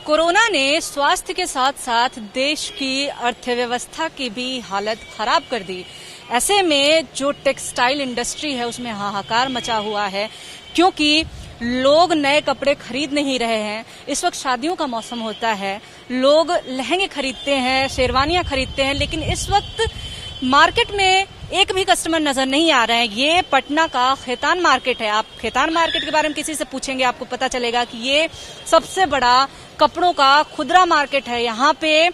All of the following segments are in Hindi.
कोरोना ने स्वास्थ्य के साथ साथ देश की अर्थव्यवस्था की भी हालत खराब कर दी। ऐसे में जो टेक्सटाइल इंडस्ट्री है उसमें हाहाकार मचा हुआ है, क्योंकि लोग नए कपड़े खरीद नहीं रहे हैं। इस वक्त शादियों का मौसम होता है, लोग लहंगे खरीदते हैं, शेरवानियां खरीदते हैं, लेकिन इस वक्त मार्केट में एक भी कस्टमर नजर नहीं आ रहे हैं। ये पटना का खेतान मार्केट है। आप खेतान मार्केट के बारे में किसी से पूछेंगे आपको पता चलेगा कि ये सबसे बड़ा कपड़ों का खुदरा मार्केट है। यहाँ पे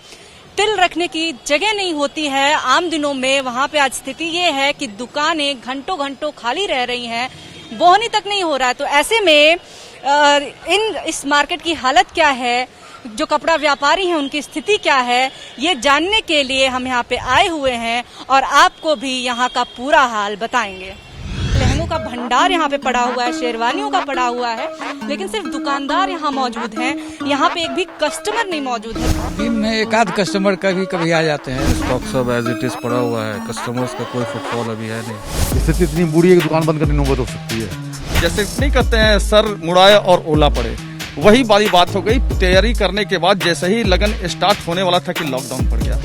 तिल रखने की जगह नहीं होती है। आम दिनों में वहाँ पे आज स्थिति ये है कि दुकानें घंटों घंटों खाली रह रही हैं, बोहनी तक नहीं हो रहा है। तो ऐसे में इस मार्केट की हालत क्या है, जो कपड़ा व्यापारी हैं उनकी स्थिति क्या है, ये जानने के लिए हम यहाँ पे आए हुए हैं और आपको भी यहाँ का पूरा हाल बताएंगे। लहंगों का भंडार यहाँ पे पड़ा हुआ है, शेरवानियों का पड़ा हुआ है, लेकिन सिर्फ दुकानदार यहाँ मौजूद हैं। यहाँ पे एक भी कस्टमर नहीं मौजूद है। दिन में एक आध कस्टमर कभी आ जाते हैं। स्टॉक सब एज इट इज पड़ा हुआ है, कस्टमर्स का कोई फुटफॉल अभी है नहीं। स्थिति इतनी बुरी है कि दुकान बंद करनी नौबत हो सकती है। जैसे नहीं कहते हैं सर मुड़ाए और ओला पड़े, वही वाली बात हो गई। तैयारी करने के बाद जैसे ही लगन स्टार्ट होने वाला था कि लॉकडाउन पड़ गया।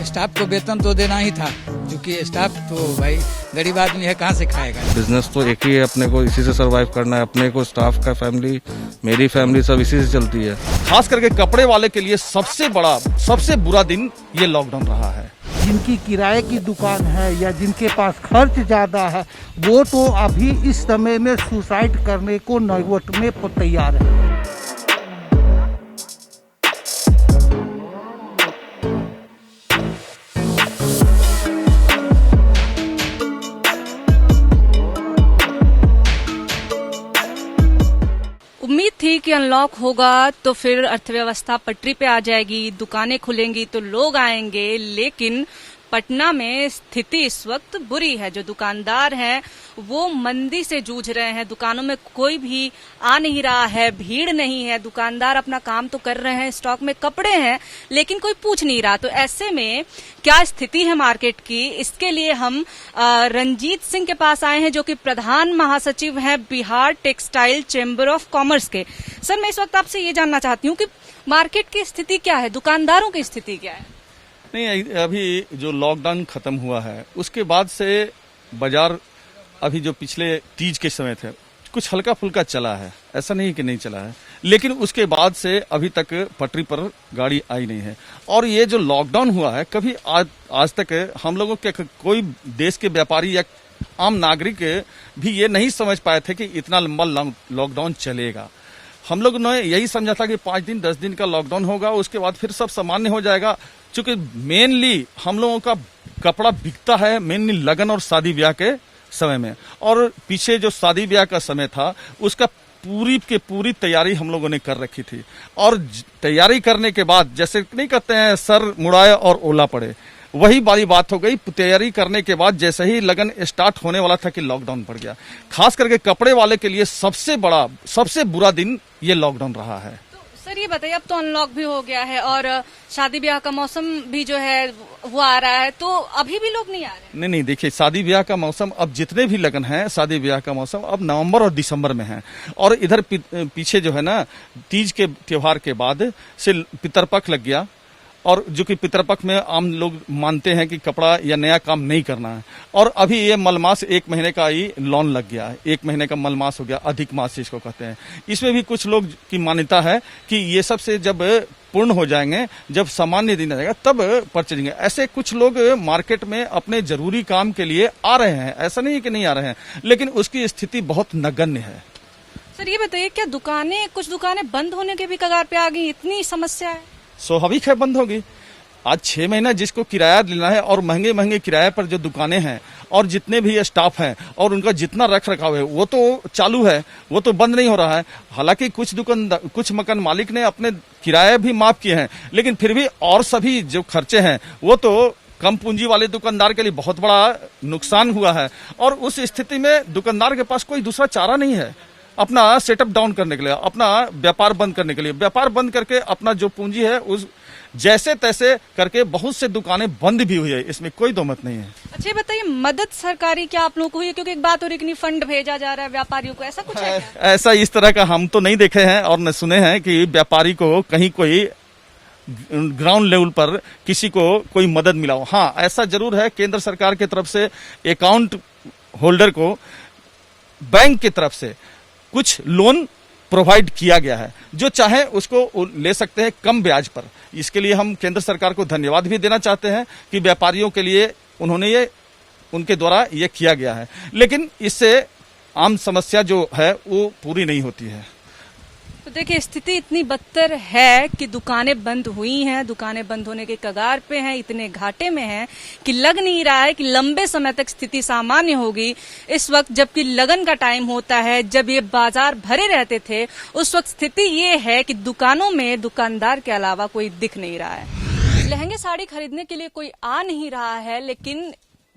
स्टाफ को वेतन तो देना ही था, क्योंकि स्टाफ तो भाई गरीब आदमी है, कहाँ से खाएगा। बिजनेस तो एक ही है, अपने को इसी से सरवाइव करना है। अपने को स्टाफ का फैमिली, मेरी फैमिली सब इसी से चलती है। खास करके कपड़े वाले के लिए सबसे बुरा दिन ये लॉकडाउन रहा है। जिनकी किराए की दुकान है या जिनके पास खर्च ज्यादा है, वो तो अभी इस समय में सुसाइड करने को नौबत में तैयार है। उम्मीद थी कि अनलॉक होगा तो फिर अर्थव्यवस्था पटरी पे आ जाएगी, दुकानें खुलेंगी तो लोग आएंगे, लेकिन पटना में स्थिति इस वक्त बुरी है। जो दुकानदार हैं वो मंदी से जूझ रहे हैं। दुकानों में कोई भी आ नहीं रहा है, भीड़ नहीं है। दुकानदार अपना काम तो कर रहे हैं, स्टॉक में कपड़े हैं, लेकिन कोई पूछ नहीं रहा। तो ऐसे में क्या स्थिति है मार्केट की, इसके लिए हम रंजीत सिंह के पास आए हैं, जो कि प्रधान महासचिव हैं Bihar textile chamber of commerce के। सर, मैं इस वक्त आपसे ये जानना चाहती हूँ कि मार्केट की स्थिति क्या है, दुकानदारों की स्थिति क्या है? नहीं, अभी जो लॉकडाउन खत्म हुआ है उसके बाद से बाजार अभी जो पिछले तीज के समय थे कुछ हल्का फुल्का चला है, ऐसा नहीं कि नहीं चला है, लेकिन उसके बाद से अभी तक पटरी पर गाड़ी आई नहीं है। और ये जो लॉकडाउन हुआ है, कभी आज तक हम लोगों के कोई देश के व्यापारी या आम नागरिक भी ये नहीं समझ पाए थे कि इतना लंबा लॉकडाउन चलेगा। हम लोग ने यही समझा था कि 5 दिन 10 दिन का लॉकडाउन होगा, उसके बाद फिर सब सामान्य हो जाएगा। क्योंकि मेनली हम लोगों का कपड़ा बिकता है मेनली लगन और शादी ब्याह के समय में, और पीछे जो शादी ब्याह का समय था उसका पूरी तैयारी हम लोगों ने कर रखी थी। और तैयारी करने के बाद जैसे नहीं कहते हैं सर मुड़ाए और ओला पड़े, वही वाली बात हो गई। तैयारी करने के बाद जैसे ही लगन स्टार्ट होने वाला था कि लॉकडाउन पड़ गया। खास करके कपड़े वाले के लिए सबसे बुरा दिन ये लॉकडाउन रहा है। सर, ये बताइए, अब तो अनलॉक भी हो गया है और शादी ब्याह का मौसम भी जो है वो आ रहा है, तो अभी भी लोग नहीं आ रहे? नहीं, देखिए, शादी ब्याह का मौसम अब जितने भी लगन हैं, शादी ब्याह का मौसम अब नवंबर और दिसंबर में है। और इधर पीछे जो है ना, तीज के त्योहार के बाद से पितरपक्ष लग गया, और जो कि पितरपक्ष में आम लोग मानते हैं कि कपड़ा या नया काम नहीं करना है। और अभी ये मलमास 1 महीने का ही लॉन लग गया है, 1 महीने का मलमास हो गया, अधिक मास जिसको कहते हैं। इसमें भी कुछ लोग की मान्यता है कि ये सब से जब पूर्ण हो जाएंगे, जब सामान्य दिन आ जाएगा तब परचेंगे। ऐसे कुछ लोग मार्केट में अपने जरूरी काम के लिए आ रहे हैं, ऐसा नहीं कि नहीं आ रहे हैं, लेकिन उसकी स्थिति बहुत नगण्य है। सर, ये बताइए, क्या कुछ दुकानें बंद होने के भी कगार पे आ गई? इतनी समस्या है? स्वाभाविक है बंद होगी। आज 6 महीना जिसको किराया लेना है और महंगे किराए पर जो दुकानें हैं और जितने भी स्टाफ हैं और उनका जितना रख रखाव है वो तो चालू है, वो तो बंद नहीं हो रहा है। हालांकि कुछ मकान मालिक ने अपने किराए भी माफ किए हैं, लेकिन फिर भी और सभी जो खर्चे हैं वो तो कम पूंजी वाले दुकानदार के लिए बहुत बड़ा नुकसान हुआ है। और उस स्थिति में दुकानदार के पास कोई दूसरा चारा नहीं है अपना सेटअप डाउन करने के लिए, अपना व्यापार बंद करने के लिए। व्यापार बंद करके अपना जो पूंजी है उस जैसे तैसे करके बहुत से दुकानें बंद भी हुई है, इसमें कोई दो मत नहीं है। अच्छा, ये बताइए, मदद सरकारी क्या आप लोगों को हुई है? क्योंकि एक बात हो रही है कि फंड भेजा जा रहा है व्यापारियों को, ऐसा कुछ है क्या? ऐसा इस तरह का हम तो नहीं देखे हैं और न सुने हैं कि व्यापारी को कहीं कोई ग्राउंड लेवल पर किसी को कोई मदद मिला हो। हाँ, ऐसा जरूर है, केंद्र सरकार की तरफ से अकाउंट होल्डर को बैंक की तरफ से कुछ लोन प्रोवाइड किया गया है, जो चाहे उसको ले सकते हैं कम ब्याज पर। इसके लिए हम केंद्र सरकार को धन्यवाद भी देना चाहते हैं कि व्यापारियों के लिए उन्होंने उनके द्वारा ये किया गया है, लेकिन इससे आम समस्या जो है वो पूरी नहीं होती है। तो देखिए, स्थिति इतनी बदतर है कि दुकानें बंद हुई हैं, दुकानें बंद होने के कगार पे हैं, इतने घाटे में हैं कि लग नहीं रहा है कि लंबे समय तक स्थिति सामान्य होगी। इस वक्त जबकि लगन का टाइम होता है, जब ये बाजार भरे रहते थे, उस वक्त स्थिति ये है कि दुकानों में दुकानदार के अलावा कोई दिख नहीं रहा है। लहंगे साड़ी खरीदने के लिए कोई आ नहीं रहा है, लेकिन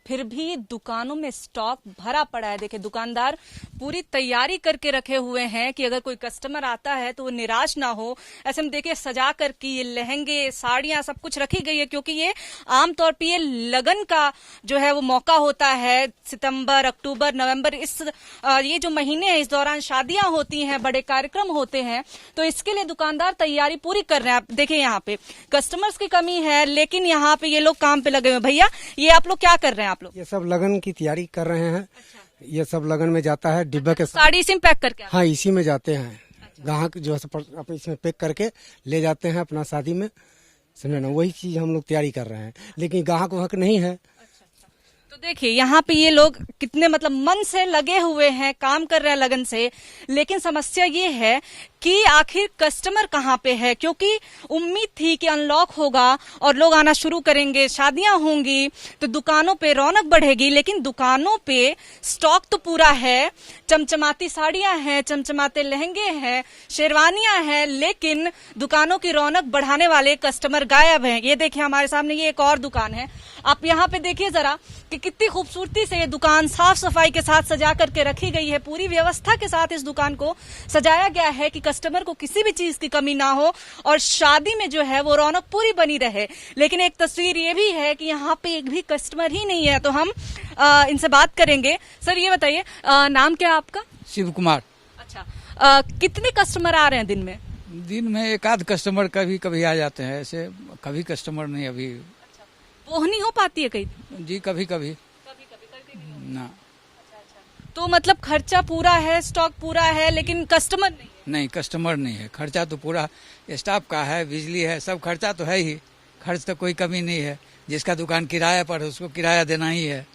फिर भी दुकानों में स्टॉक भरा पड़ा है। देखिए, दुकानदार पूरी तैयारी करके रखे हुए हैं कि अगर कोई कस्टमर आता है तो वो निराश ना हो। ऐसे में देखिए, सजा करके ये लहंगे, साड़ियां सब कुछ रखी गई है, क्योंकि ये आमतौर पर ये लगन का जो है वो मौका होता है। सितंबर, अक्टूबर, नवंबर, ये जो महीने हैं, इस दौरान शादियां होती हैं, बड़े कार्यक्रम होते हैं, तो इसके लिए दुकानदार तैयारी पूरी कर रहे हैं। आप देखिए, यहाँ पे कस्टमर्स की कमी है, लेकिन यहाँ पे ये लोग काम पे लगे हुए। भैया, ये आप लोग क्या कर रहे हैं? ये सब लगन की तैयारी कर रहे हैं। अच्छा। ये सब लगन में जाता है डिब्बे के साथ। साड़ी इसी में पैक करके? हाँ, इसी में जाते हैं। अच्छा। ग्राहक जो है अपने इसमें पैक करके ले जाते हैं अपना शादी में, समझे ना, वही चीज हम लोग तैयारी कर रहे हैं, लेकिन ग्राहक को हक नहीं है। तो देखिए, यहाँ पे ये लोग कितने मन से लगे हुए हैं, काम कर रहे हैं लगन से, लेकिन समस्या ये है कि आखिर कस्टमर कहाँ पे है, क्योंकि उम्मीद थी कि अनलॉक होगा और लोग आना शुरू करेंगे, शादियां होंगी तो दुकानों पे रौनक बढ़ेगी, लेकिन दुकानों पे स्टॉक तो पूरा है, चमचमाती साड़ियां हैं, चमचमाते लहंगे हैं, शेरवानियां हैं, लेकिन दुकानों की रौनक बढ़ाने वाले कस्टमर गायब हैं। ये देखिए, हमारे सामने ये एक और दुकान है, आप यहाँ पे देखिए जरा कि कितनी खूबसूरती से ये दुकान साफ सफाई के साथ सजा करके रखी गई है। पूरी व्यवस्था के साथ इस दुकान को सजाया गया है कि कस्टमर को किसी भी चीज की कमी ना हो और शादी में जो है वो रौनक पूरी बनी रहे। लेकिन एक तस्वीर ये भी है कि यहाँ पे एक भी कस्टमर ही नहीं है, तो हम इनसे बात करेंगे। सर, ये बताइए, नाम क्या है आपका? शिव कुमार। अच्छा, कितने कस्टमर आ रहे हैं दिन में? दिन में एक आध कस्टमर कभी कभी आ जाते हैं, ऐसे कभी कस्टमर नहीं अभी। वो नहीं हो पाती है कहीं? जी, कभी कभी ना। तो मतलब खर्चा पूरा है, स्टॉक पूरा है, लेकिन कस्टमर नहीं, कस्टमर नहीं है। खर्चा तो पूरा स्टाफ का है, बिजली है, सब खर्चा तो है ही, खर्च तो कोई कमी नहीं है। जिसका दुकान किराया पर उसको किराया देना ही है,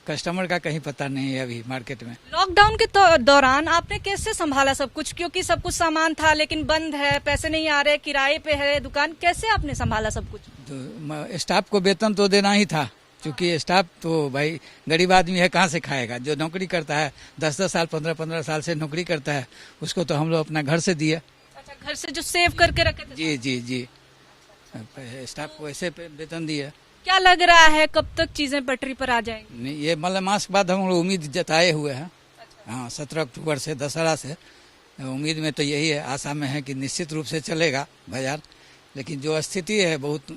कस्टमर का कहीं पता नहीं है अभी मार्केट में। लॉकडाउन के दौरान आपने कैसे संभाला सब कुछ, क्योंकि सब कुछ सामान था लेकिन बंद है, पैसे नहीं आ रहे, किराए पे है दुकान, कैसे आपने संभाला सब कुछ? तो स्टाफ को वेतन तो देना ही था, क्योंकि स्टाफ तो भाई गरीब आदमी है, कहाँ से खाएगा। जो नौकरी करता है 10-10 साल 15-15 साल से नौकरी करता है, उसको तो हम लोग अपना घर से दिए। अच्छा, घर से जो सेव करके रखे थे? जी जी जी, स्टाफ को ऐसे वेतन दिए। क्या लग रहा है कब तक चीजें पटरी पर आ जाएंगी? नहीं, ये मास के बाद हम लोग उम्मीद जताए हुए हैं। अच्छा। हाँ, 17 अक्टूबर से दशहरा से उम्मीद में तो यही है, आशा में है कि निश्चित रूप से चलेगा बाजार, लेकिन जो स्थिति है बहुत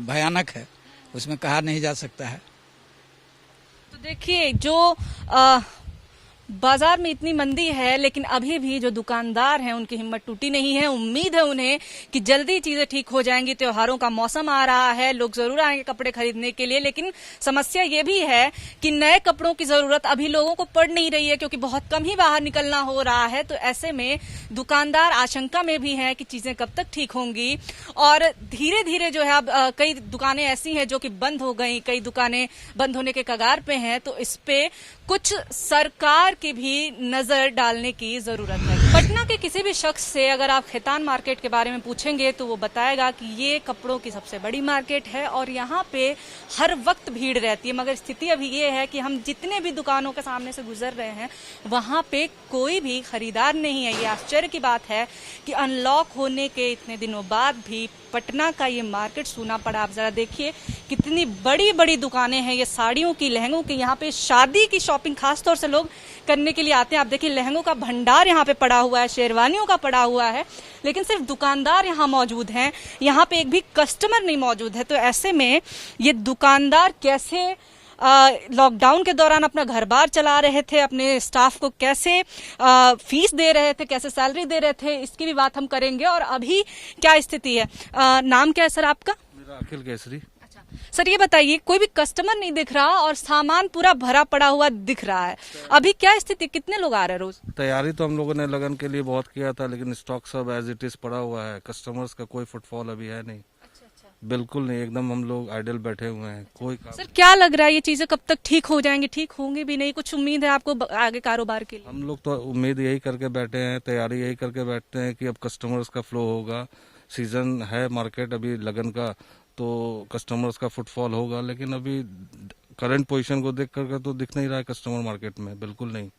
भयानक है, उसमें कहा नहीं जा सकता है। तो देखिए, जो बाजार में इतनी मंदी है, लेकिन अभी भी जो दुकानदार हैं उनकी हिम्मत टूटी नहीं है। उम्मीद है उन्हें कि जल्दी चीजें ठीक हो जाएंगी। त्योहारों का मौसम आ रहा है, लोग जरूर आएंगे कपड़े खरीदने के लिए, लेकिन समस्या ये भी है कि नए कपड़ों की जरूरत अभी लोगों को पड़ नहीं रही है, क्योंकि बहुत कम ही बाहर निकलना हो रहा है। तो ऐसे में दुकानदार आशंका में भी है कि चीजें कब तक ठीक होंगी। और धीरे धीरे जो है अब कई दुकानें ऐसी हैं जो कि बंद हो गई, कई दुकानें बंद होने के कगार पे हैं, तो इस पे कुछ सरकार की भी नजर डालने की जरूरत है। पटना के किसी भी शख्स से अगर आप खैतान मार्केट के बारे में पूछेंगे तो वो बताएगा कि ये कपड़ों की सबसे बड़ी मार्केट है और यहाँ पे हर वक्त भीड़ रहती है। मगर स्थिति अभी ये है कि हम जितने भी दुकानों के सामने से गुजर रहे हैं वहाँ पे कोई भी खरीदार नहीं है। ये आश्चर्य की बात है कि अनलॉक होने के इतने दिनों बाद भी पटना का ये मार्केट सूना पड़ा। आप जरा देखिए कितनी बड़ी बड़ी दुकानें हैं, ये साड़ियों की, लहंगों की। यहाँ पे शादी की शॉपिंग खास तौर से लोग करने के लिए आते हैं। आप देखिए लहंगों का भंडार यहाँ पे पड़ा पड़ा हुआ है, शेरवानियों का पड़ा हुआ है, लेकिन सिर्फ दुकानदार यहाँ मौजूद हैं, यहाँ पे एक भी कस्टमर नहीं मौजूद है। तो ऐसे में ये दुकानदार कैसे लॉकडाउन के दौरान अपना घर बार चला रहे थे, अपने स्टाफ को कैसे फीस दे रहे थे, कैसे सैलरी दे रहे थे, इसकी भी बात हम करेंगे। और अभी क्या स्थिति है? नाम क्या है सर आपका? मेरा अखिल केसरी। अच्छा सर, ये बताइए, कोई भी कस्टमर नहीं दिख रहा और सामान पूरा भरा पड़ा हुआ दिख रहा है, अभी क्या स्थिति, कितने लोग आ रहे हैं रोज? तैयारी तो हम लोगों ने लगन के लिए बहुत किया था, लेकिन स्टॉक सब एज इट इज पड़ा हुआ है। कस्टमर्स का कोई फुटफॉल अभी है नहीं। बिल्कुल नहीं, एकदम हम लोग आइडल बैठे हुए हैं। कोई काम। सर क्या लग रहा है, ये चीजें कब तक ठीक हो जाएंगी? ठीक होंगी भी नहीं, कुछ उम्मीद है आपको आगे कारोबार के लिए? हम लोग तो उम्मीद यही करके बैठे हैं, तैयारी यही करके बैठते हैं कि अब कस्टमर्स का फ्लो होगा। सीजन है मार्केट अभी लगन का, तो कस्टमर्स का फुटफॉल होगा, लेकिन अभी करंट पोजीशन को देख करके तो दिख नहीं रहा है कस्टमर मार्केट में, बिल्कुल नहीं।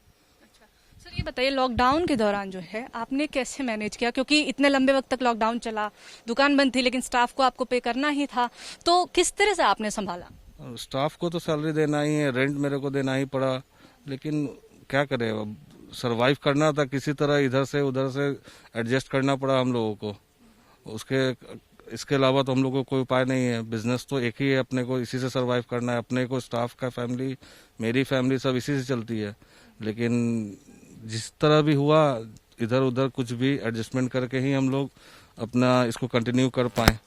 सर ये बताइए, लॉकडाउन के दौरान जो है आपने कैसे मैनेज किया? क्योंकि इतने लंबे वक्त तक लॉकडाउन चला, दुकान बंद थी, लेकिन स्टाफ को आपको पे करना ही था, तो किस तरह से आपने संभाला? स्टाफ को तो सैलरी देना ही है, रेंट मेरे को देना ही पड़ा, लेकिन क्या करें, अब सरवाइव करना था किसी तरह, इधर से उधर से एडजस्ट करना पड़ा हम लोगों को। इसके अलावा तो हम लोगों को कोई उपाय नहीं है। बिजनेस तो एक ही है, अपने को इसी से सरवाइव करना है। अपने को, स्टाफ का फैमिली, मेरी फैमिली सब इसी से चलती है। लेकिन जिस तरह भी हुआ, इधर उधर कुछ भी एडजस्टमेंट करके ही हम लोग अपना इसको कंटिन्यू कर पाए।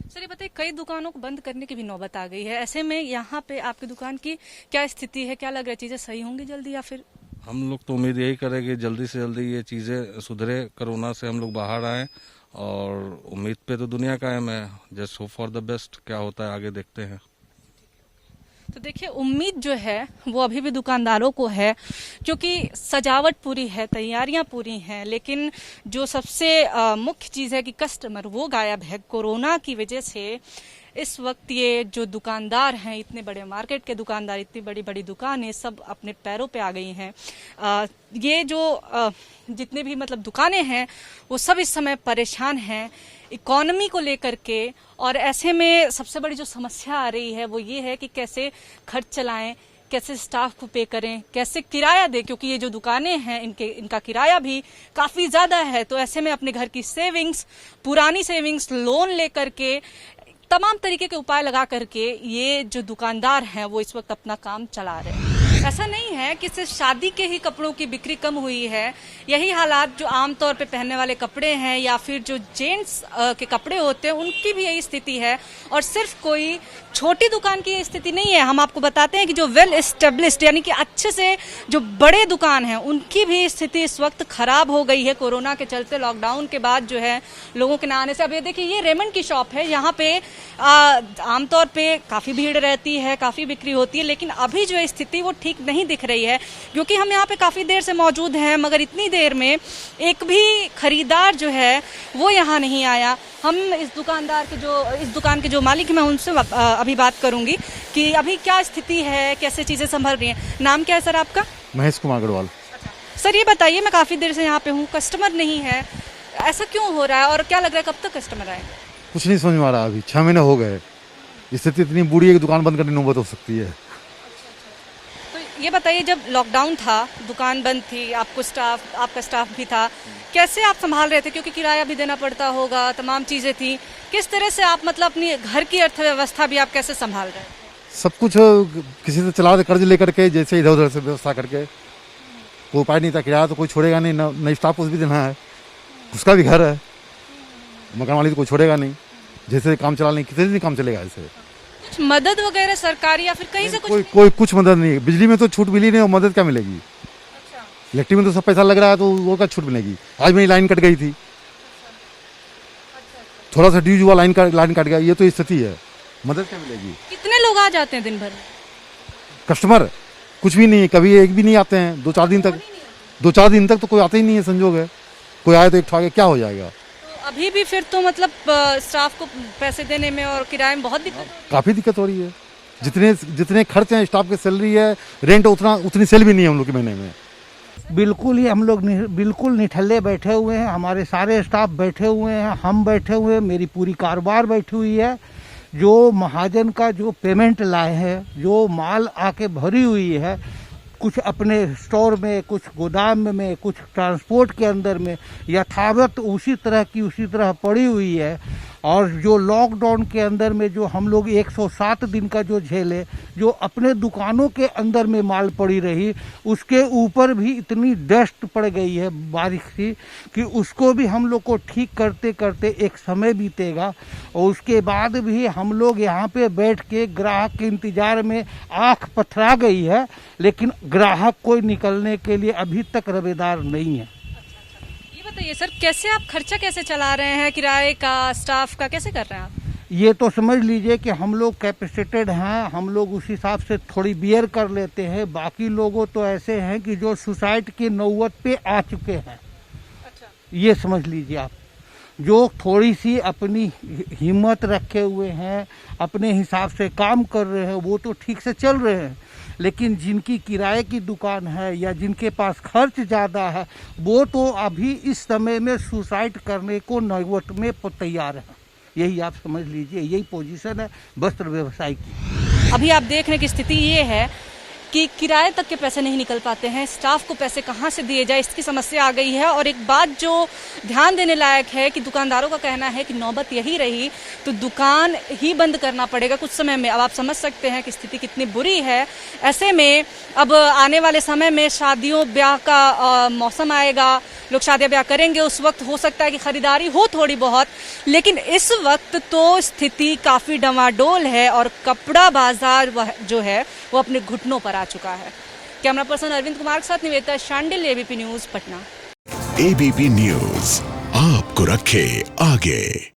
सर ये बताइए, कई दुकानों को बंद करने की भी नौबत आ गई है, ऐसे में यहाँ पे आपकी दुकान की क्या स्थिति है? क्या लग रहा है, चीजें सही होंगी जल्दी या फिर? हम लोग तो उम्मीद यही करेंगे जल्दी से जल्दी ये चीजें सुधरे, कोरोना से हम लोग बाहर आए, और उम्मीद पे तो दुनिया कायम है। Just hope for the best, क्या होता है आगे देखते हैं। तो देखिए, उम्मीद जो है वो अभी भी दुकानदारों को है, क्योंकि सजावट पूरी है, तैयारियां पूरी हैं, लेकिन जो सबसे मुख्य चीज़ है कि कस्टमर वो गायब है। कोरोना की वजह से इस वक्त ये जो दुकानदार हैं, इतने बड़े मार्केट के दुकानदार, इतनी बड़ी बड़ी दुकानें सब अपने पैरों पे आ गई हैं। ये जो जितने भी मतलब दुकानें हैं वो सब इस समय परेशान हैं इकोनॉमी को लेकर के, और ऐसे में सबसे बड़ी जो समस्या आ रही है वो ये है कि कैसे खर्च चलाएं, कैसे स्टाफ को पे करें, कैसे किराया दें, क्योंकि ये जो दुकानें हैं इनका किराया भी काफ़ी ज़्यादा है। तो ऐसे में अपने घर की सेविंग्स, पुरानी सेविंग्स, लोन लेकर के, तमाम तरीके के उपाय लगा करके ये जो दुकानदार हैं वो इस वक्त अपना काम चला रहे हैं। ऐसा नहीं है कि सिर्फ शादी के ही कपड़ों की बिक्री कम हुई है, यही हालात जो आमतौर पे पहनने वाले कपड़े हैं या फिर जो जेंट्स के कपड़े होते हैं उनकी भी यही स्थिति है। और सिर्फ कोई छोटी दुकान की ये स्थिति नहीं है, हम आपको बताते हैं कि जो वेल एस्टेब्लिश्ड यानी कि अच्छे से जो बड़े दुकान हैं उनकी भी स्थिति इस वक्त खराब हो गई है कोरोना के चलते, लॉकडाउन के बाद जो है लोगों के ना आने से। अब ये देखिए, ये रेमंड की शॉप है, यहाँ पे आमतौर पे काफ़ी भीड़ रहती है, काफ़ी बिक्री होती है, लेकिन अभी जो स्थिति वो ठीक नहीं दिख रही है, क्योंकि हम यहाँ पे काफ़ी देर से मौजूद हैं, मगर इतनी देर में एक भी खरीदार जो है वो यहाँ नहीं आया। हम इस दुकान के जो मालिक हैं, मैं उनसे अभी बात करूंगी कि अभी क्या स्थिति है, कैसे चीज़ें संभल रही हैं। नाम क्या है सर आपका? महेश कुमार अग्रवाल। सर ये बताइए, मैं काफ़ी देर से यहाँ पे हूँ, कस्टमर नहीं है, ऐसा क्यों हो रहा है और क्या लग रहा है कब तक कस्टमर आएंगे? कुछ नहीं समझ में आ रहा, अभी 6 महीने हो गए, स्थिति इतनी बुरी है कि दुकान बंद करने की नौबत हो सकती है। तो ये बताइए, जब लॉकडाउन था, दुकान बंद थी, आपका स्टाफ भी था, कैसे आप संभाल रहे थे? क्योंकि किराया भी देना पड़ता होगा, तमाम चीज़ें थी, किस तरह से आप मतलब अपनी घर की अर्थव्यवस्था भी आप कैसे संभाल रहे हैं? सब कुछ किसी से चला कर्ज लेकर के, जैसे इधर उधर से व्यवस्था करके, कोई उपाय नहीं था। किराया तो कोई छोड़ेगा नहीं, नई स्टाफ को भी देना है, उसका भी घर है, मकान वाली तो कोई छोड़ेगा नहीं। जैसे काम चला नहीं, कितने दिन काम चलेगा ऐसे? कुछ मदद वगैरह सरकारी या फिर कहीं से कोई कुछ मदद नहीं है। बिजली में तो छूट मिली नहीं, और मदद क्या मिलेगी? अच्छा। इलेक्ट्रिक में तो सब पैसा लग रहा है, तो वो क्या छूट मिलेगी? आज मेरी लाइन कट गई थी, थोड़ा सा ड्यूज हुआ, लाइन कट गया, ये तो स्थिति है, मदद क्या मिलेगी? कितने लोग आ जाते हैं दिन भर में? कस्टमर कुछ भी नहीं है, कभी एक भी नहीं आते हैं। 2-4 दिन तक तो कोई आता ही नहीं है। संजोग है, कोई आए तो एक ठा के क्या हो जाएगा? अभी भी फिर तो मतलब स्टाफ को पैसे देने में और किराए में बहुत दिक्कत, काफी दिक्कत हो रही है। जितने खर्च हैं, स्टाफ की सैलरी है, रेंट, उतनी सेल भी नहीं है हम लोग के महीने में। बिल्कुल ही हम लोग बिल्कुल निठल्ले बैठे हुए हैं, हमारे सारे स्टाफ बैठे हुए हैं, हम बैठे हुए हैं, मेरी पूरी कारोबार बैठी हुई है। जो महाजन का जो पेमेंट लाए हैं, जो माल आके भरी हुई है, कुछ अपने स्टोर में, कुछ गोदाम में, कुछ ट्रांसपोर्ट के अंदर में यथावत उसी तरह पड़ी हुई है। और जो लॉकडाउन के अंदर में जो हम लोग 107 दिन का जो झेले, जो अपने दुकानों के अंदर में माल पड़ी रही, उसके ऊपर भी इतनी डस्ट पड़ गई है बारिश की कि उसको भी हम लोग को ठीक करते करते एक समय बीतेगा। और उसके बाद भी हम लोग यहाँ पे बैठ के ग्राहक के इंतजार में आंख पथरा गई है, लेकिन ग्राहक कोई निकलने के लिए अभी तक रवेदार नहीं है। ये बताइए सर, कैसे आप खर्चा कैसे चला रहे हैं, किराए का, स्टाफ का, कैसे कर रहे हैं आप? ये तो समझ लीजिए कि हम लोग कैपेसिटेड हैं, हम लोग उस हिसाब से थोड़ी बियर कर लेते हैं। बाकी लोगों तो ऐसे हैं कि जो सुसाइड की नौबत पे आ चुके हैं। अच्छा। ये समझ लीजिए आप, जो थोड़ी सी अपनी हिम्मत रखे हुए हैं, अपने हिसाब से काम कर रहे हैं, वो तो ठीक से चल रहे हैं। लेकिन जिनकी किराए की दुकान है या जिनके पास खर्च ज़्यादा है, वो तो अभी इस समय में सुसाइड करने को नौबत में तैयार है। यही आप समझ लीजिए, यही पोजीशन है वस्त्र व्यवसाय की। अभी आप देख रहे हैं कि स्थिति ये है कि किराए तक के पैसे नहीं निकल पाते हैं, स्टाफ को पैसे कहाँ से दिए जाए, इसकी समस्या आ गई है। और एक बात जो ध्यान देने लायक है कि दुकानदारों का कहना है कि नौबत यही रही तो दुकान ही बंद करना पड़ेगा कुछ समय में। अब आप समझ सकते हैं कि स्थिति कितनी बुरी है। ऐसे में अब आने वाले समय में शादियों ब्याह का मौसम आएगा, लोग शादियां ब्याह करेंगे, उस वक्त हो सकता है कि खरीदारी हो थोड़ी बहुत, लेकिन इस वक्त तो स्थिति काफी डमाडोल है और कपड़ा बाजार जो है वो अपने घुटनों पर आ चुका है। कैमरा पर्सन अरविंद कुमार के साथ Nivedita Shandil, ABP news, Patna. ABP news आपको रखे आगे।